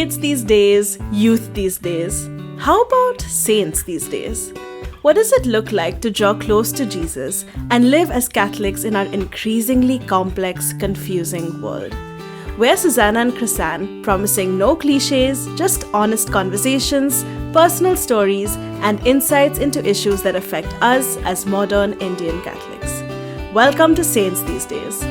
Atheists these days, youth these days. How about saints these days? What does it look like to draw close to Jesus and live as Catholics in our increasingly complex, confusing world? We're Susanna and Krysanne, promising no cliches, just honest conversations, personal stories, and insights into issues that affect us as modern Indian Catholics. Welcome to Saints These Days.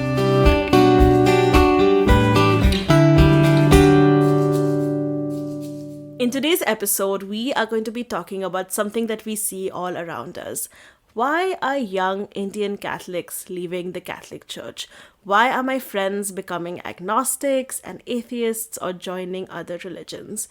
In today's episode, we are going to be talking about something that we see all around us. Why are young Indian Catholics leaving the Catholic Church? Why are my friends becoming agnostics and atheists or joining other religions?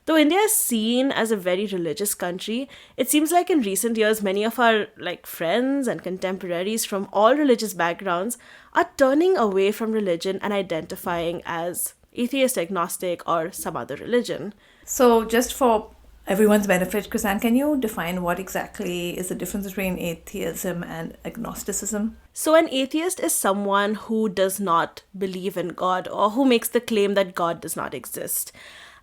Though India is seen as a very religious country, it seems like in recent years, many of our friends and contemporaries from all religious backgrounds are turning away from religion and identifying as atheist, agnostic, or some other religion. So just for everyone's benefit, Krysanne, can you define what exactly is the difference between atheism and agnosticism? So an atheist is someone who does not believe in God or who makes the claim that God does not exist.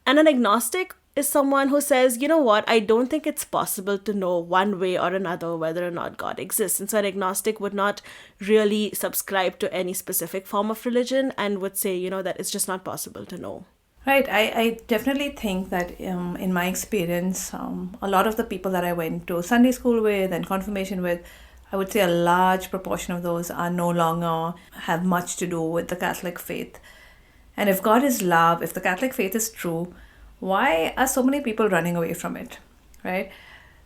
And an agnostic is someone who says, you know what, I don't think it's possible to know one way or another whether or not God exists. And so an agnostic would not really subscribe to any specific form of religion and would say, that it's just not possible to know. Right. I definitely think that in my experience, a lot of the people that I went to Sunday school with and confirmation with, I would say a large proportion of those are no longer have much to do with the Catholic faith. And if God is love, if the Catholic faith is true, why are so many people running away from it, right?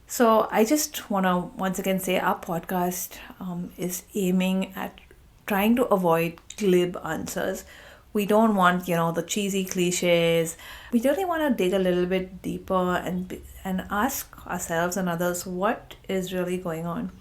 So I just want to once again say our podcast is aiming at trying to avoid glib answers. We don't want, the cheesy cliches. We really want to dig a little bit deeper and ask ourselves and others what is really going on.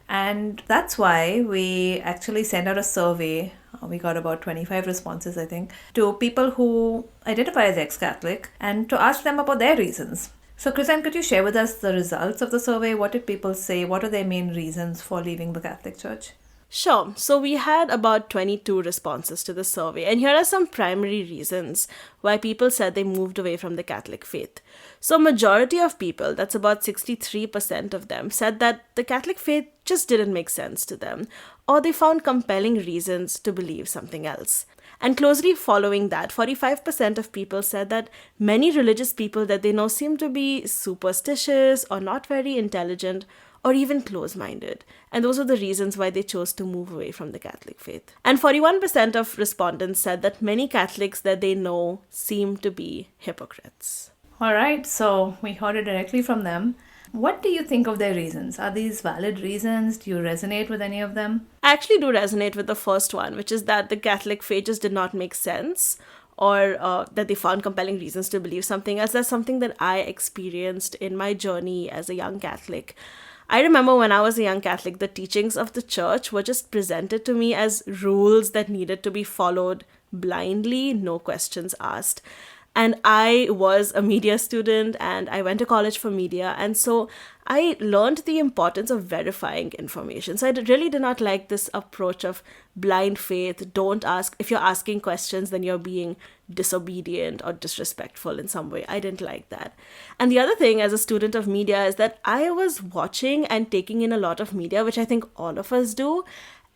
And that's why we actually sent out a survey. We got about 25 responses, I think, to people who identify as ex-Catholic and to ask them about their reasons. So, Krysanne, could you share with us the results of the survey? What did people say? What are their main reasons for leaving the Catholic Church? Sure. So we had about 22 responses to the survey, and here are some primary reasons why people said they moved away from the Catholic faith. So majority of people, that's about 63% of them, said that the Catholic faith just didn't make sense to them, or they found compelling reasons to believe something else. And closely following that, 45% of people said that many religious people that they know seem to be superstitious or not very intelligent or even close-minded. And those are the reasons why they chose to move away from the Catholic faith. And 41% of respondents said that many Catholics that they know seem to be hypocrites. All right, so we heard it directly from them. What do you think of their reasons? Are these valid reasons? Do you resonate with any of them? I actually do resonate with the first one, which is that the Catholic faith just did not make sense, or that they found compelling reasons to believe something else. That's something that I experienced in my journey as a young Catholic. I remember when I was a young Catholic, the teachings of the church were just presented to me as rules that needed to be followed blindly, no questions asked. And I was a media student and I went to college for media. And so I learned the importance of verifying information. So I really did not like this approach of blind faith. Don't ask. If you're asking questions, then you're being disobedient or disrespectful in some way. I didn't like that. And the other thing as a student of media is that I was watching and taking in a lot of media, which I think all of us do.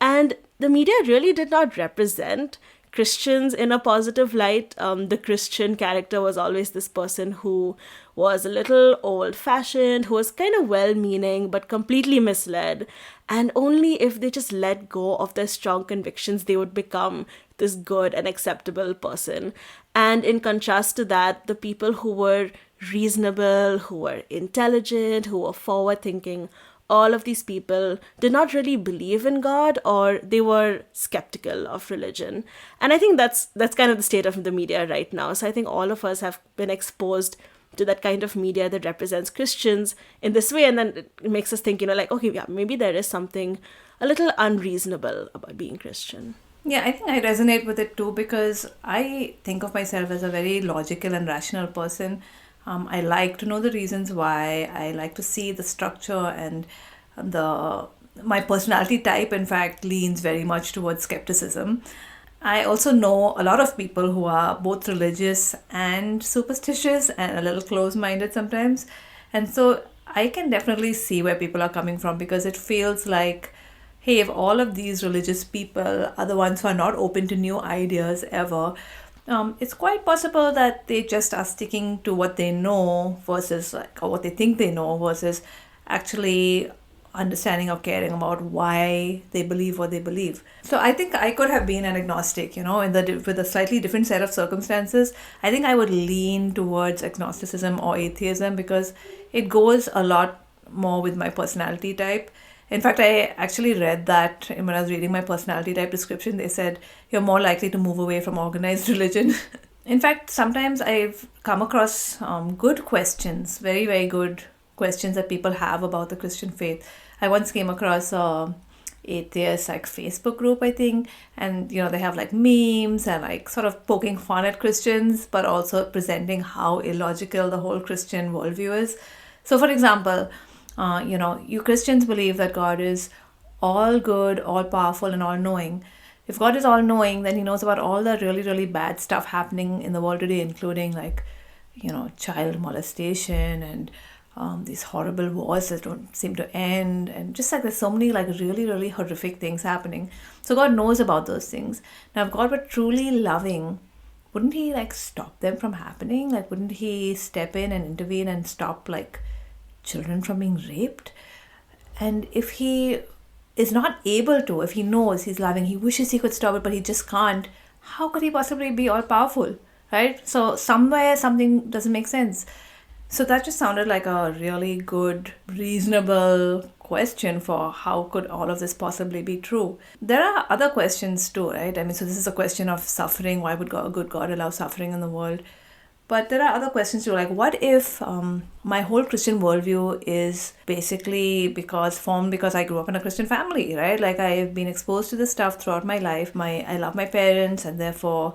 And the media really did not represent Christians in a positive light. The Christian character was always this person who was a little old-fashioned, who was kind of well-meaning but completely misled. And only if they just let go of their strong convictions, they would become this good and acceptable person. And in contrast to that, the people who were reasonable, who were intelligent, who were forward-thinking, all of these people did not really believe in God, or they were skeptical of religion. And I think that's kind of the state of the media right now. So I think all of us have been exposed to that kind of media that represents Christians in this way. And then it makes us think, okay, yeah, maybe there is something a little unreasonable about being Christian. Yeah, I think I resonate with it too, because I think of myself as a very logical and rational person. I like to know the reasons why. I like to see the structure, and my personality type, in fact, leans very much towards skepticism. I also know a lot of people who are both religious and superstitious and a little close-minded sometimes. And so I can definitely see where people are coming from, because it feels like, hey, if all of these religious people are the ones who are not open to new ideas ever, it's quite possible that they just are sticking to what they know versus like, or what they think they know, versus actually understanding or caring about why they believe what they believe. So I think I could have been an agnostic, with a slightly different set of circumstances. I think I would lean towards agnosticism or atheism because it goes a lot more with my personality type. In fact, I actually read that when I was reading my personality type description, they said you're more likely to move away from organized religion. In fact, sometimes I've come across good questions, very, very good questions that people have about the Christian faith. I once came across a atheist like Facebook group, I think, and they have like memes and like sort of poking fun at Christians, but also presenting how illogical the whole Christian worldview is. So, for example, you Christians believe that God is all good, all powerful, and all knowing. If God is all knowing, then he knows about all the really, really bad stuff happening in the world today, including like, child molestation and these horrible wars that don't seem to end, and just like there's so many like really, really horrific things happening. So God knows about those things. Now, if God were truly loving, wouldn't he like stop them from happening? Like, wouldn't he step in and intervene and stop like children from being raped? And if he is not able to, if he knows he's loving, he wishes he could stop it, but he just can't, how could he possibly be all powerful, right? So somewhere something doesn't make sense. So that just sounded like a really good, reasonable question for how could all of this possibly be true. There are other questions too, right? I mean, so this is a question of suffering. Why would a good God allow suffering in the world? But there are other questions too, like what if my whole Christian worldview is basically formed because I grew up in a Christian family, right? Like I've been exposed to this stuff throughout my life. I love my parents, and therefore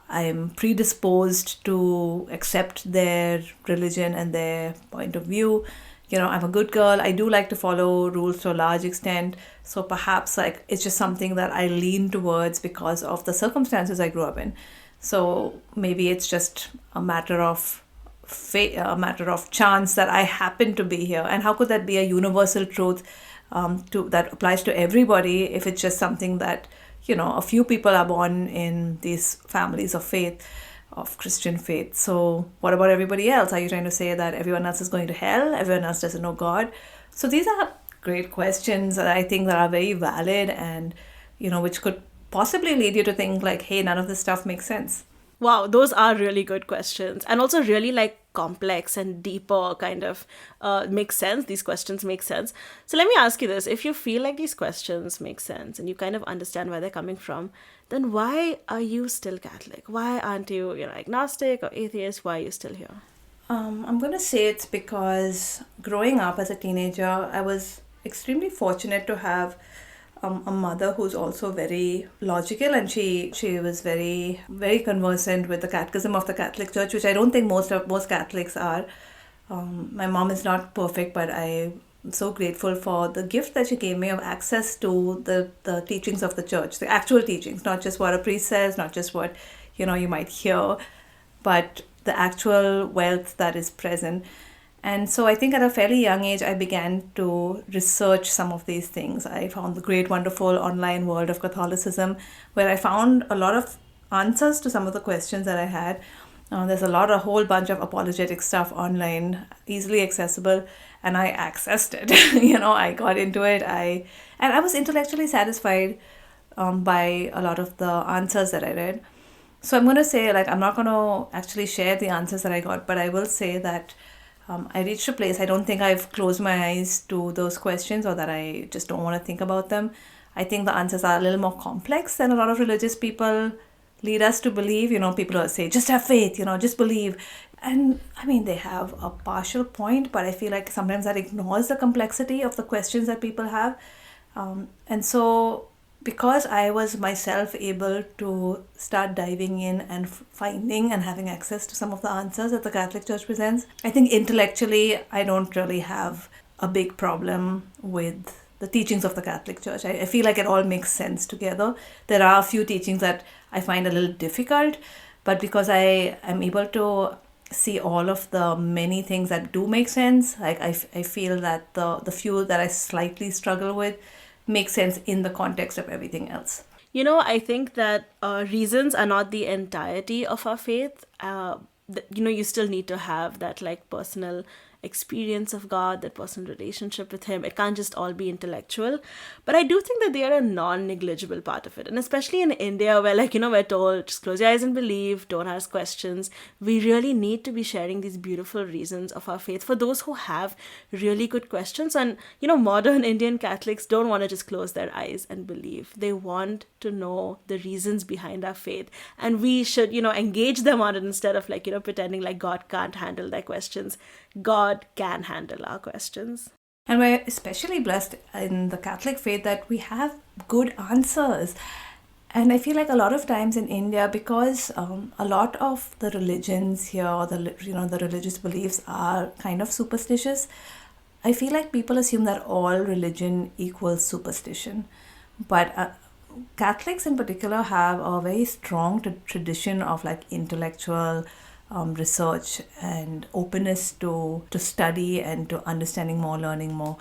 I'm predisposed to accept their religion and their point of view. I'm a good girl. I do like to follow rules to a large extent. So perhaps like it's just something that I lean towards because of the circumstances I grew up in. So maybe it's just a matter of fate, a matter of chance that I happen to be here. And how could that be a universal truth that applies to everybody if it's just something that, a few people are born in these families of faith, of Christian faith. So what about everybody else? Are you trying to say that everyone else is going to hell? Everyone else doesn't know God? So these are great questions that I think that are very valid and, which could possibly lead you to think like, hey, none of this stuff makes sense. Wow, those are really good questions, and also really like complex and deeper kind of make sense. These questions make sense. So let me ask you this. If you feel like these questions make sense and you kind of understand where they're coming from, then why are you still Catholic? Why aren't you, agnostic or atheist? Why are you still here? I'm going to say it's because growing up as a teenager, I was extremely fortunate to have a mother who's also very logical, and she was very, very conversant with the catechism of the Catholic Church, which I don't think most Catholics are. My mom is not perfect, but I'm so grateful for the gift that she gave me of access to the teachings of the church, the actual teachings, not just what a priest says, not just what you might hear, but the actual wealth that is present. And so I think at a fairly young age, I began to research some of these things. I found the great, wonderful online world of Catholicism, where I found a lot of answers to some of the questions that I had. There's a whole bunch of apologetic stuff online, easily accessible, and I accessed it. I got into it. And I was intellectually satisfied by a lot of the answers that I read. So I'm going to say, I'm not going to actually share the answers that I got, but I will say that I reached a place, I don't think I've closed my eyes to those questions or that I just don't want to think about them. I think the answers are a little more complex than a lot of religious people lead us to believe. People will say, just have faith, just believe. And I mean, they have a partial point, but I feel like sometimes that ignores the complexity of the questions that people have. And so because I was myself able to start diving in and finding and having access to some of the answers that the Catholic Church presents, I think intellectually I don't really have a big problem with the teachings of the Catholic Church. I feel like it all makes sense together. There are a few teachings that I find a little difficult, but because I am able to see all of the many things that do make sense, like I feel that the few that I slightly struggle with make sense in the context of everything else. I think that reasons are not the entirety of our faith. You still need to have that like personal experience of God, that personal relationship with Him. It can't just all be intellectual. But I do think that they are a non-negligible part of it. And especially in India, where we're told, just close your eyes and believe, don't ask questions. We really need to be sharing these beautiful reasons of our faith for those who have really good questions. And, modern Indian Catholics don't want to just close their eyes and believe. They want to know the reasons behind our faith. And we should, engage them on it instead of pretending like God can't handle their questions. God can handle our questions. And we're especially blessed in the Catholic faith that we have good answers. And I feel like a lot of times in India, because a lot of the religions here, the religious beliefs are kind of superstitious, I feel like people assume that all religion equals superstition. But Catholics in particular have a very strong tradition of intellectual research and openness to study and to understanding more, learning more.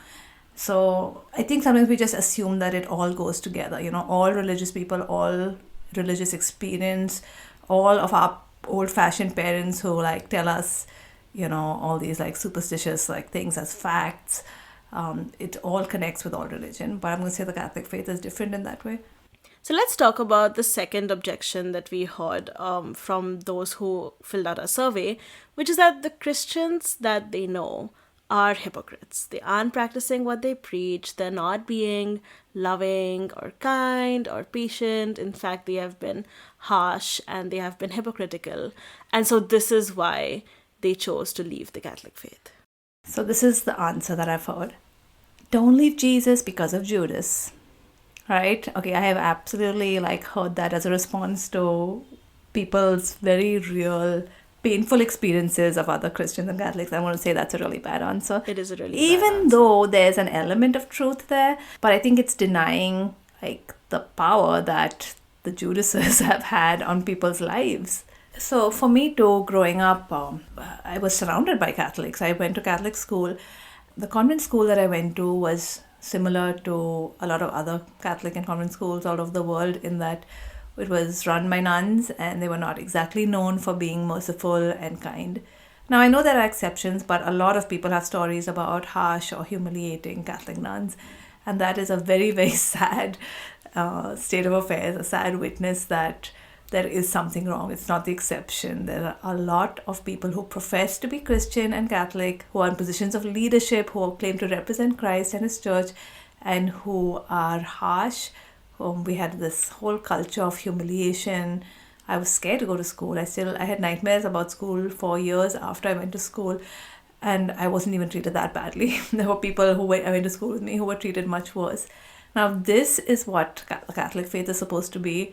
So I think sometimes we just assume that it all goes together. All religious people, all religious experience, all of our old-fashioned parents who tell us, all these superstitious things as facts. It all connects with all religion. But I'm going to say the Catholic faith is different in that way. So let's talk about the second objection that we heard from those who filled out our survey, which is that the Christians that they know are hypocrites. They aren't practicing what they preach. They're not being loving or kind or patient. In fact, they have been harsh and they have been hypocritical. And so this is why they chose to leave the Catholic faith. So this is the answer that I've heard. Don't leave Jesus because of Judas. Right? Okay, I have absolutely heard that as a response to people's very real, painful experiences of other Christians and Catholics. I want to say that's a really bad answer. It is a really Even bad answer. though there's an element of truth there, but I think it's denying the power that the Judases have had on people's lives. So for me too, growing up, I was surrounded by Catholics. I went to Catholic school. The convent school that I went to was similar to a lot of other Catholic and convent schools all over the world in that it was run by nuns and they were not exactly known for being merciful and kind. Now, I know there are exceptions, but a lot of people have stories about harsh or humiliating Catholic nuns. And that is a very, very sad state of affairs, a sad witness that there is something wrong. It's not the exception. There are a lot of people who profess to be Christian and Catholic, who are in positions of leadership, who claim to represent Christ and His church, and who are harsh. We had this whole culture of humiliation. I was scared to go to school. I had nightmares about school for years after I went to school, and I wasn't even treated that badly. There were people who went to school with me who were treated much worse. Now, this is what the Catholic faith is supposed to be.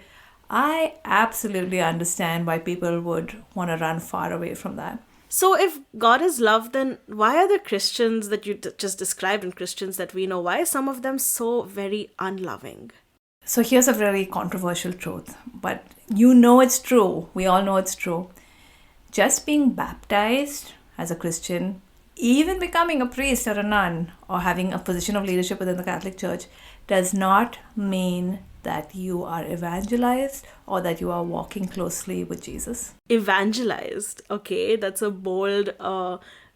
I absolutely understand why people would want to run far away from that. So if God is love, then why are the Christians that you just described and Christians that we know, why are some of them so very unloving? So here's a very controversial truth, but it's true. We all know it's true. Just being baptized as a Christian, even becoming a priest or a nun, or having a position of leadership within the Catholic Church, does not mean that you are evangelized or that you are walking closely with Jesus. Evangelized. Okay, that's a bold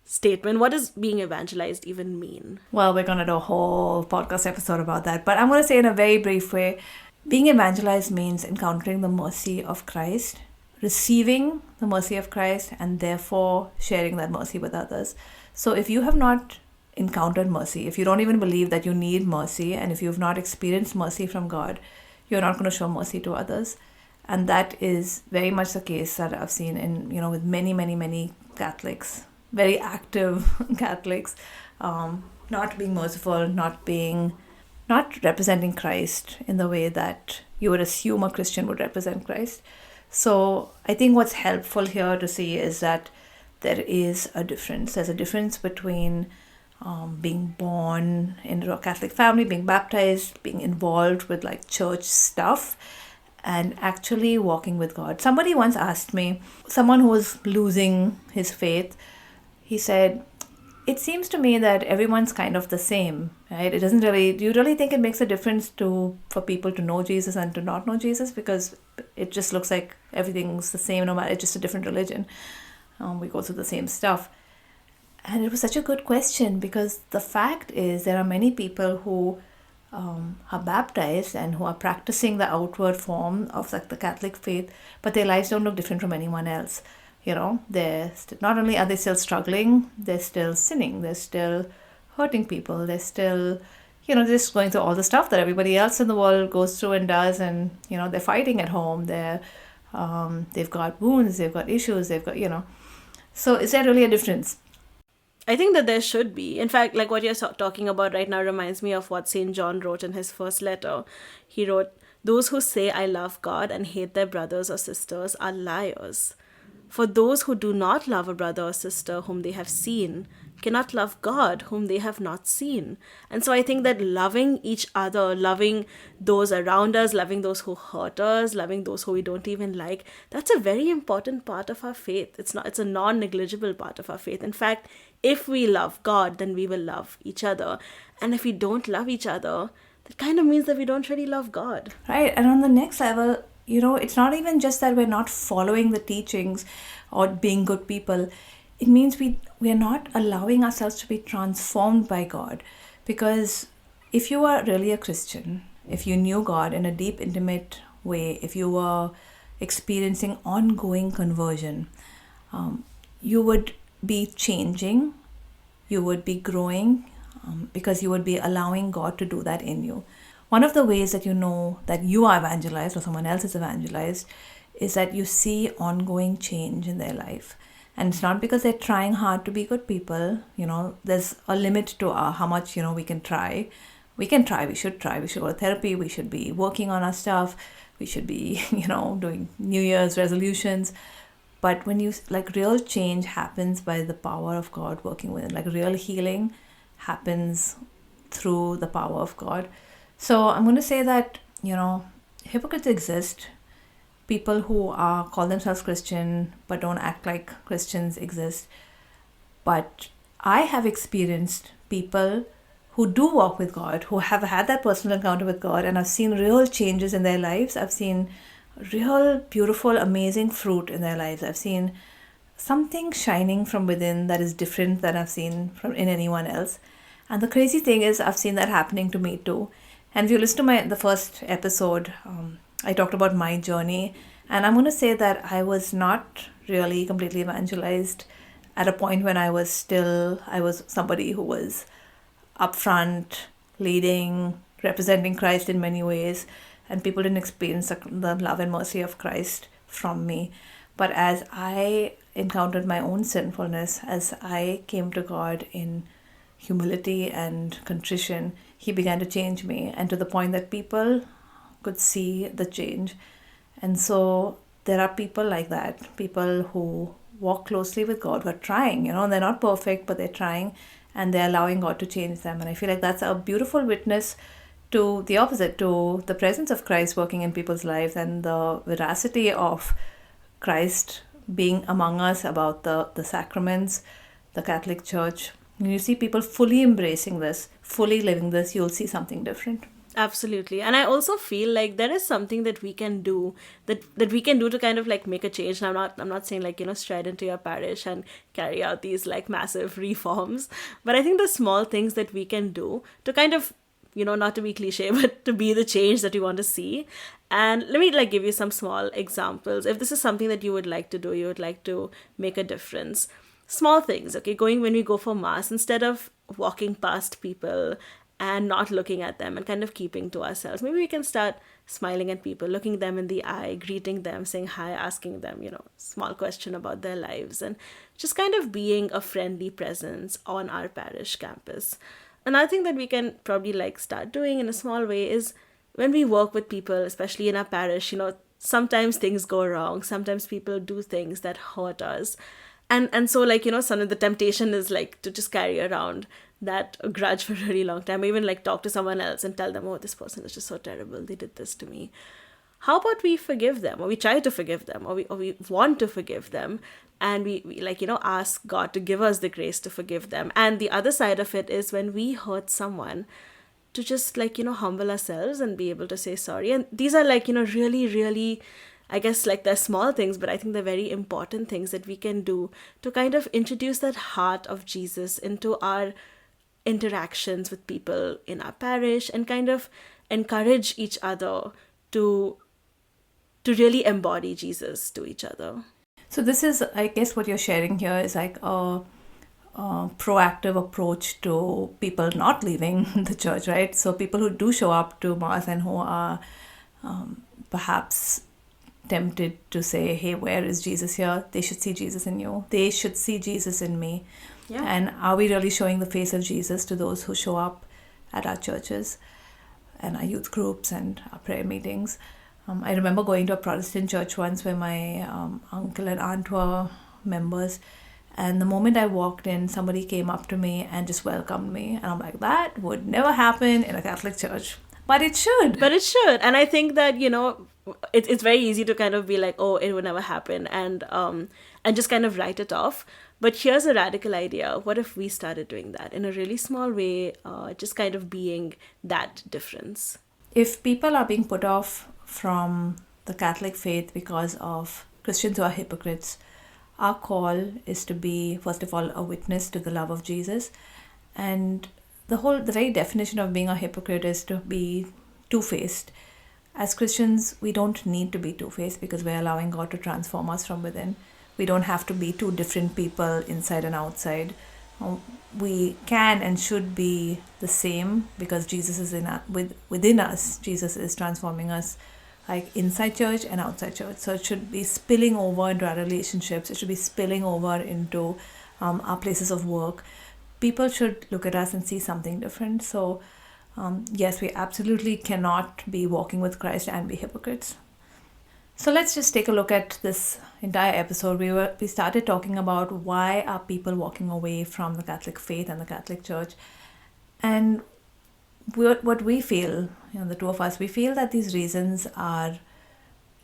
statement. What does being evangelized even mean? Well, we're going to do a whole podcast episode about that, but I'm going to say in a very brief way, being evangelized means encountering the mercy of Christ, receiving the mercy of Christ, and therefore sharing that mercy with others. So if you have not encountered mercy, if you don't even believe that you need mercy, and if you've not experienced mercy from God, you're not going to show mercy to others. And that is very much the case that I've seen in, with many, many, many Catholics, very active Catholics, not being merciful, not representing Christ in the way that you would assume a Christian would represent Christ. So I think what's helpful here to see is that there is a difference. There's a difference between being born into a Catholic family, being baptized, being involved with like church stuff, and actually walking with God. Somebody once asked me, someone who was losing his faith, he said, it seems to me that everyone's kind of the same, right? It doesn't really, do you really think it makes a difference for people to know Jesus and to not know Jesus? Because it just looks like everything's the same, no matter, it's just a different religion. We go through the same stuff. And it was such a good question, because the fact is there are many people who are baptized and who are practicing the outward form of like the Catholic faith, but their lives don't look different from anyone else. You know, not only are they still struggling, they're still sinning, they're still hurting people, they're still, just going through all the stuff that everybody else in the world goes through and does, and they're fighting at home, they've got wounds, they've got issues, they've got. So is there really a difference? I think that there should be. In fact, like what you're talking about right now reminds me of what St. John wrote in his first letter. He wrote, "Those who say I love God and hate their brothers or sisters are liars. For those who do not love a brother or sister whom they have seen cannot love God whom they have not seen." And so I think that loving each other, loving those around us, loving those who hurt us, loving those who we don't even like, that's a very important part of our faith. It's a non-negligible part of our faith. In fact, if we love God, then we will love each other. And if we don't love each other, that kind of means that we don't really love God. Right. And on the next level, it's not even just that we're not following the teachings or being good people. It means we are not allowing ourselves to be transformed by God. Because if you are really a Christian, if you knew God in a deep, intimate way, if you were experiencing ongoing conversion, you would be changing, you would be growing, because you would be allowing God to do that in you. One of the ways that you know that you are evangelized or someone else is evangelized is that you see ongoing change in their life. And it's not because they're trying hard to be good people. There's a limit to how much, we can try. We can try, we should try. We should go to therapy, we should be working on our stuff. We should be, doing New Year's resolutions. But when real change happens by the power of God working within, real healing happens through the power of God. So I'm going to say that, hypocrites exist. People who call themselves Christian but don't act like Christians exist. But I have experienced people who do walk with God, who have had that personal encounter with God, and I've seen real changes in their lives. I've seen real, beautiful, amazing fruit in their lives. I've seen something shining from within that is different than I've seen in anyone else. And the crazy thing is, I've seen that happening to me too. And if you listen to the first episode, I talked about my journey. And I'm going to say that I was not really completely evangelized at a point when I was somebody who was upfront, leading, representing Christ in many ways. And people didn't experience the love and mercy of Christ from me. But as I encountered my own sinfulness, as I came to God in humility and contrition, He began to change me, and to the point that people could see the change. And so there are people like that, people who walk closely with God, who are trying, they're not perfect, but they're trying, and they're allowing God to change them. And I feel like that's a beautiful witness to the opposite, to the presence of Christ working in people's lives and the veracity of Christ being among us, about the sacraments, the Catholic Church. When you see people fully embracing this, fully living this, you'll see something different. Absolutely. And I also feel like there is something that we can do that we can do to kind of make a change. And I'm not saying stride into your parish and carry out these massive reforms, but I think the small things that we can do to kind of, not to be cliche, but to be the change that we want to see. And let me give you some small examples. If this is something that you would like to do, you would like to make a difference. Small things, okay? When we go for mass, instead of walking past people and not looking at them and kind of keeping to ourselves, maybe we can start smiling at people, looking them in the eye, greeting them, saying hi, asking them, small question about their lives, and just kind of being a friendly presence on our parish campus. Another thing that we can probably start doing in a small way is when we work with people, especially in our parish, sometimes things go wrong. Sometimes people do things that hurt us. And so, like, some of the temptation is like to just carry around that grudge for a really long time, or even like talk to someone else and tell them, oh, this person is just so terrible, they did this to me. How about we forgive them, or we try to forgive them, or we want to forgive them, and we like, ask God to give us the grace to forgive them. And the other side of it is when we hurt someone, to just like, humble ourselves and be able to say sorry. And these are like, really, really, I guess, like, they're small things, but I think they're very important things that we can do to kind of introduce that heart of Jesus into our interactions with people in our parish, and kind of encourage each other to really embody Jesus to each other. So this is, I guess, what you're sharing here is like a proactive approach to people not leaving the church, right? So people who do show up to Mass and who are perhaps tempted to say, hey, where is Jesus here? They should see Jesus in you. They should see Jesus in me. Yeah. And are we really showing the face of Jesus to those who show up at our churches and our youth groups and our prayer meetings? I remember going to a Protestant church once where my uncle and aunt were members. And the moment I walked in, somebody came up to me and just welcomed me. And I'm like, that would never happen in a Catholic church. But it should. But it should. And I think that, it's very easy to kind of be like, oh, it would never happen, and just kind of write it off. But here's a radical idea. What if we started doing that in a really small way, just kind of being that difference? If people are being put off from the Catholic faith because of Christians who are hypocrites, our call is to be, first of all, a witness to the love of Jesus. And the very definition of being a hypocrite is to be two-faced. As Christians, we don't need to be two-faced because we're allowing God to transform us from within. We don't have to be two different people inside and outside. We can and should be the same because Jesus is within us. Jesus is transforming us, like inside church and outside church. So it should be spilling over into our relationships. It should be spilling over into our places of work. People should look at us and see something different. So yes, we absolutely cannot be walking with Christ and be hypocrites. So let's just take a look at this entire episode. We started talking about why are people walking away from the Catholic faith and the Catholic Church. And what we feel, the two of us, we feel that these reasons are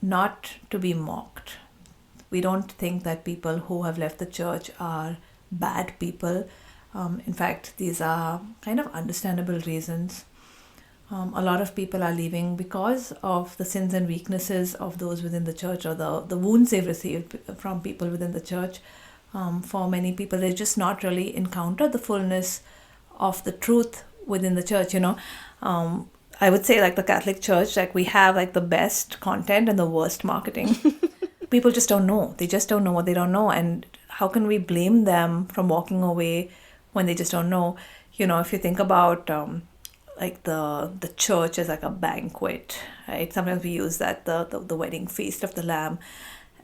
not to be mocked. We don't think that people who have left the church are bad people. In fact, these are kind of understandable reasons. A lot of people are leaving because of the sins and weaknesses of those within the church, or the wounds they've received from people within the church. For many people, they've just not really encountered the fullness of the truth within the church. I would say, like, the Catholic Church, like, we have like the best content and the worst marketing. People just don't know. They just don't know what they don't know. And how can we blame them from walking away when they just don't know? If you think about like the church as like a banquet, right? Sometimes we use that, the wedding feast of the Lamb,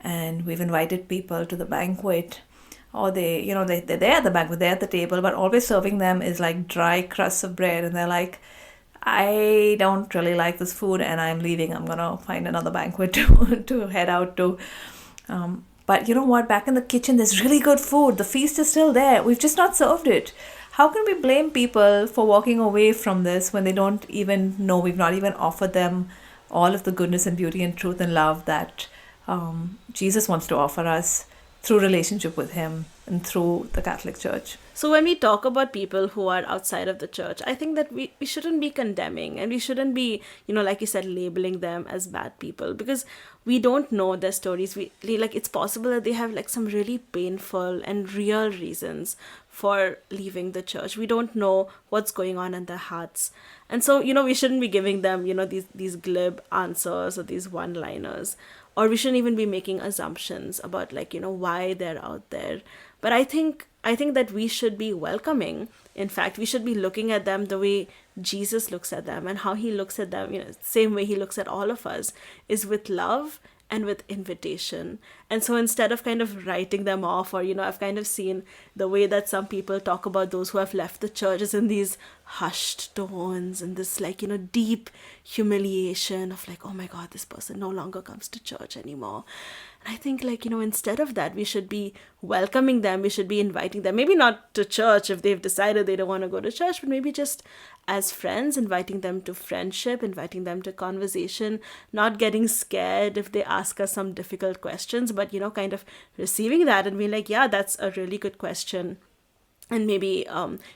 and we've invited people to the banquet, or they're there at the banquet, they're at the table, but always serving them is like dry crusts of bread, and they're like, I don't really like this food and I'm leaving. I'm gonna find another banquet to head out to. But you know what? Back in the kitchen, there's really good food. The feast is still there. We've just not served it. How can we blame people for walking away from this when they don't even know? We've not even offered them all of the goodness and beauty and truth and love that Jesus wants to offer us through relationship with Him and through the Catholic Church. So when we talk about people who are outside of the church, I think that we shouldn't be condemning, and we shouldn't be, like you said, labeling them as bad people, because we don't know their stories. It's possible that they have like some really painful and real reasons for leaving the church. We don't know what's going on in their hearts. And so, we shouldn't be giving them, these glib answers or these one-liners, or we shouldn't even be making assumptions about why they're out there. But I think that we should be welcoming. In fact, we should be looking at them the way Jesus looks at them, and how He looks at them, same way He looks at all of us, is with love and with invitation. And so instead of kind of writing them off, or I've kind of seen the way that some people talk about those who have left the church is in these hushed tones and this like, deep humiliation of like, oh my God, this person no longer comes to church anymore. And I think like, instead of that, we should be welcoming them. We should be inviting them, maybe not to church if they've decided they don't want to go to church, but maybe just as friends, inviting them to friendship, inviting them to conversation, not getting scared if they ask us some difficult questions, but, kind of receiving that and being like, yeah, that's a really good question. And maybe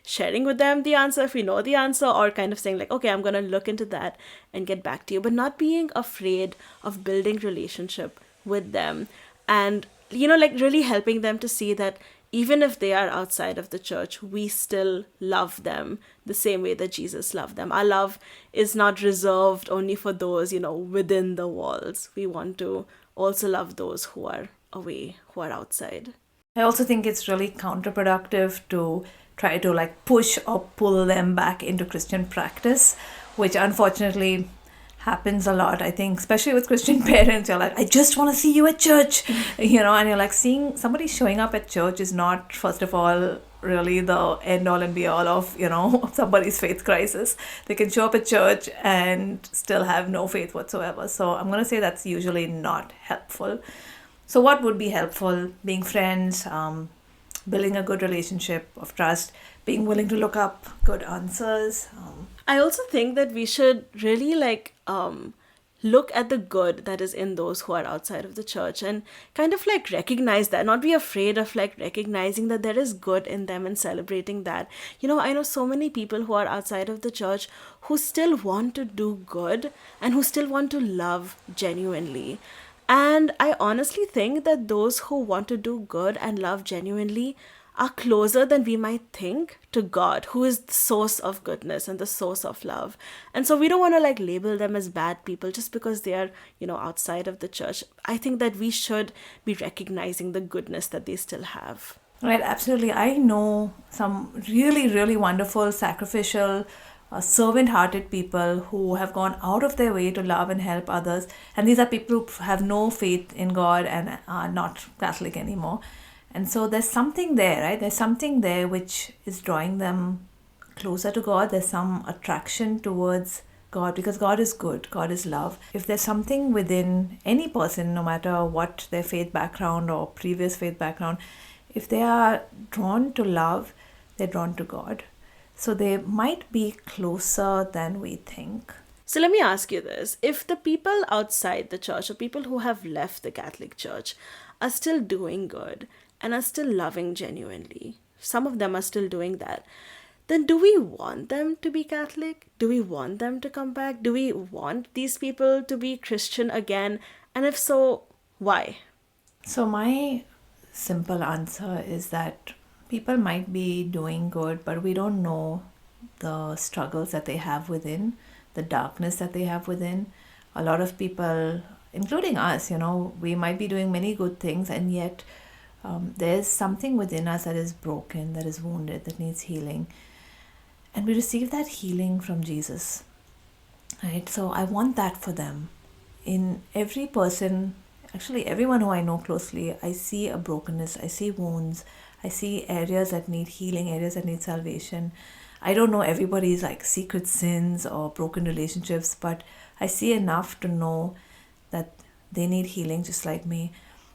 sharing with them the answer if we know the answer, or kind of saying like, okay, I'm going to look into that and get back to you, but not being afraid of building relationship with them. And, like really helping them to see that even if they are outside of the church, we still love them the same way that Jesus loved them. Our love is not reserved only for those, within the walls. We want to also love those who are away, who are outside. I also think it's really counterproductive to try to like push or pull them back into Christian practice, which unfortunately happens a lot. I think especially with Christian parents, you're like, I just want to see you at church, and you're like, seeing somebody showing up at church is not, first of all, really the end all and be all of, somebody's faith crisis. They can show up at church and still have no faith whatsoever. So I'm going to say that's usually not helpful. So what would be helpful? Being friends, building a good relationship of trust, being willing to look up good answers. I also think that we should really look at the good that is in those who are outside of the church and kind of like recognize that, not be afraid of like recognizing that there is good in them and celebrating that. I know so many people who are outside of the church who still want to do good and who still want to love genuinely. And I honestly think that those who want to do good and love genuinely are closer than we might think to God, who is the source of goodness and the source of love. And so we don't want to like label them as bad people just because they are, outside of the church. I think that we should be recognizing the goodness that they still have. Right, absolutely. I know some really, really wonderful, sacrificial, servant-hearted people who have gone out of their way to love and help others. And these are people who have no faith in God and are not Catholic anymore. And so there's something there, right? There's something there which is drawing them closer to God. There's some attraction towards God because God is good. God is love. If there's something within any person, no matter what their faith background or previous faith background, if they are drawn to love, they're drawn to God. So they might be closer than we think. So let me ask you this. If the people outside the church or people who have left the Catholic Church are still doing good and are still loving genuinely, some of them are still doing that, then do we want them to be Catholic? Do we want them to come back? Do we want these people to be Christian again? And if so, why? So my simple answer is that people might be doing good, but we don't know the struggles that they have within, the darkness that they have within. A lot of people, including us, we might be doing many good things, and yet there's something within us that is broken, that is wounded, that needs healing. And we receive that healing from Jesus, right? So I want that for them. In every person, actually everyone who I know closely, I see a brokenness, I see wounds, I see areas that need healing, areas that need salvation. I don't know everybody's like secret sins or broken relationships, but I see enough to know that they need healing just like me.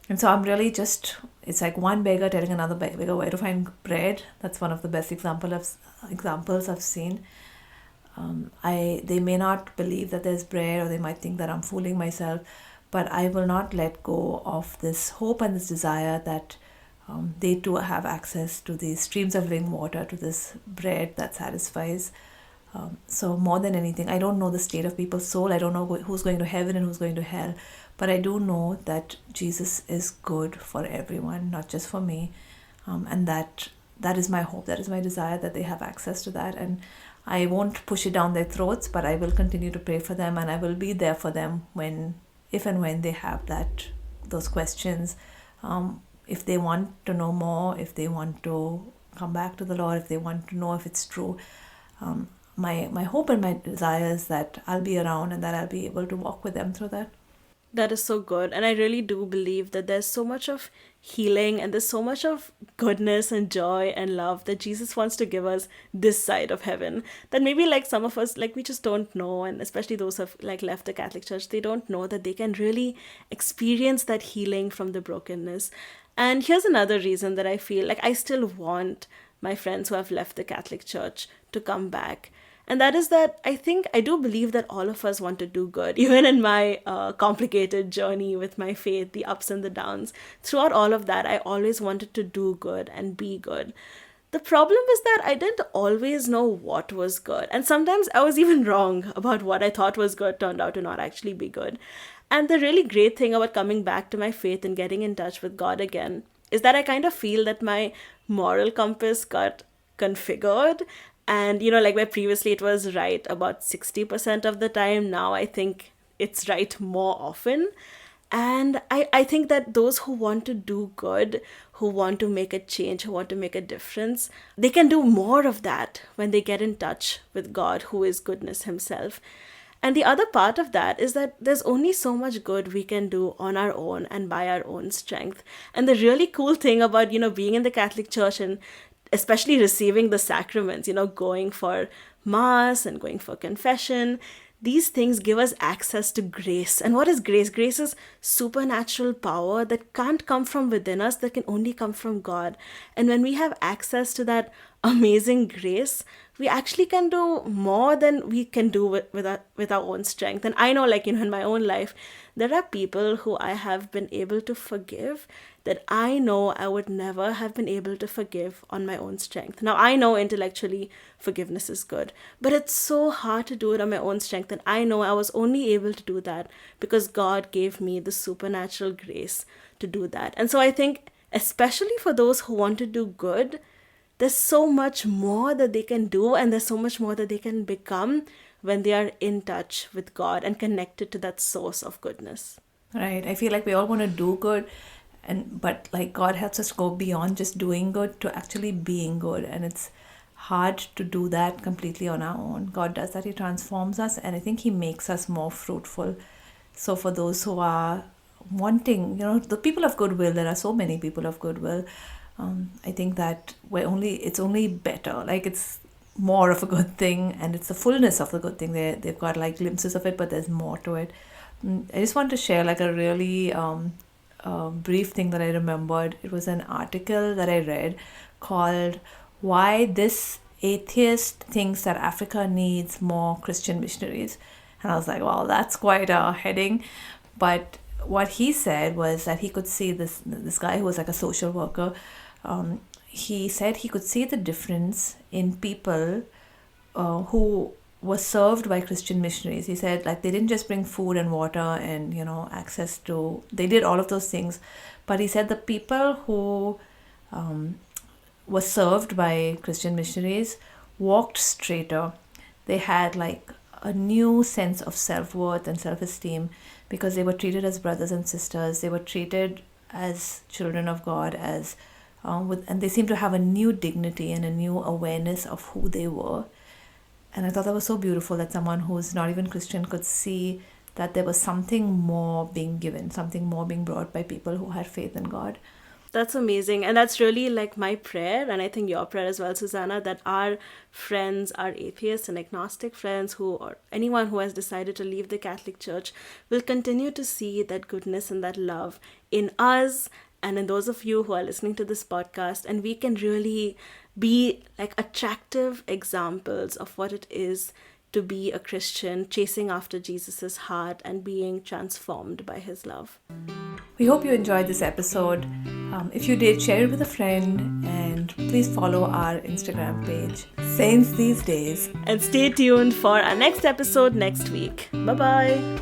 And so I'm really it's like one beggar telling another beggar where to find bread. That's one of the best examples I've seen. They may not believe that there's bread, or they might think that I'm fooling myself, but I will not let go of this hope and this desire that they too have access to these streams of living water, to this bread that satisfies. So more than anything, I don't know the state of people's soul. I don't know who's going to heaven and who's going to hell. But I do know that Jesus is good for everyone, not just for me. And that is my hope. That is my desire, that they have access to that. And I won't push it down their throats, but I will continue to pray for them, and I will be there for them if and when they have those questions. If they want to know more, if they want to come back to the Lord, if they want to know if it's true, my hope and my desire is that I'll be around and that I'll be able to walk with them through that. That is so good. And I really do believe that there's so much of healing, and there's so much of goodness and joy and love that Jesus wants to give us this side of heaven, that maybe like some of us, like we just don't know. And especially those who have like left the Catholic Church, they don't know that they can really experience that healing from the brokenness. And here's another reason that I feel like I still want my friends who have left the Catholic Church to come back. And that is that I do believe that all of us want to do good. Even in my complicated journey with my faith, the ups and the downs, throughout all of that, I always wanted to do good and be good. The problem is that I didn't always know what was good. And sometimes I was even wrong about what I thought was good turned out to not actually be good. And the really great thing about coming back to my faith and getting in touch with God again is that I kind of feel that my moral compass got configured. And, like where previously it was right about 60% of the time, now I think it's right more often. And I think that those who want to do good, who want to make a change, who want to make a difference, they can do more of that when they get in touch with God, who is goodness himself. And the other part of that is that there's only so much good we can do on our own and by our own strength. And the really cool thing about, being in the Catholic Church and especially receiving the sacraments, going for mass and going for confession, these things give us access to grace. And what is grace? Grace is supernatural power that can't come from within us, that can only come from God. And when we have access to that amazing grace, we actually can do more than we can do with our own strength. And I know, in my own life, there are people who I have been able to forgive that I know I would never have been able to forgive on my own strength. Now, I know intellectually forgiveness is good, but it's so hard to do it on my own strength. And I know I was only able to do that because God gave me the supernatural grace to do that. And so I think, especially for those who want to do good, there's so much more that they can do, and there's so much more that they can become when they are in touch with God and connected to that source of goodness. Right. I feel like we all want to do good, but like God helps us go beyond just doing good to actually being good. And it's hard to do that completely on our own. God does that. He transforms us, and I think He makes us more fruitful. So for those who are wanting, the people of goodwill, there are so many people of goodwill. I think that it's only better. Like, it's more of a good thing, and it's the fullness of the good thing. They've got like glimpses of it, but there's more to it. I just want to share like a really brief thing that I remembered. It was an article that I read called "Why This Atheist Thinks That Africa Needs More Christian Missionaries." And I was like, wow, that's quite a heading. But what he said was that he could see this guy who was like a social worker. He said he could see the difference in people who were served by Christian missionaries. He said, like, they didn't just bring food and water and, access to, they did all of those things. But he said the people who were served by Christian missionaries walked straighter. They had like a new sense of self-worth and self-esteem because they were treated as brothers and sisters. They were treated as children of God, and they seemed to have a new dignity and a new awareness of who they were. And I thought that was so beautiful that someone who's not even Christian could see that there was something more being given, something more being brought by people who had faith in God. That's amazing. And that's really like my prayer, and I think your prayer as well, Susanna, that our friends, our atheist and agnostic friends or anyone who has decided to leave the Catholic Church will continue to see that goodness and that love in us and in those of you who are listening to this podcast, and we can really be like attractive examples of what it is to be a Christian, chasing after Jesus's heart and being transformed by his love. We hope you enjoyed this episode. If you did, share it with a friend, and please follow our Instagram page, Saints These Days. And stay tuned for our next episode next week. Bye-bye.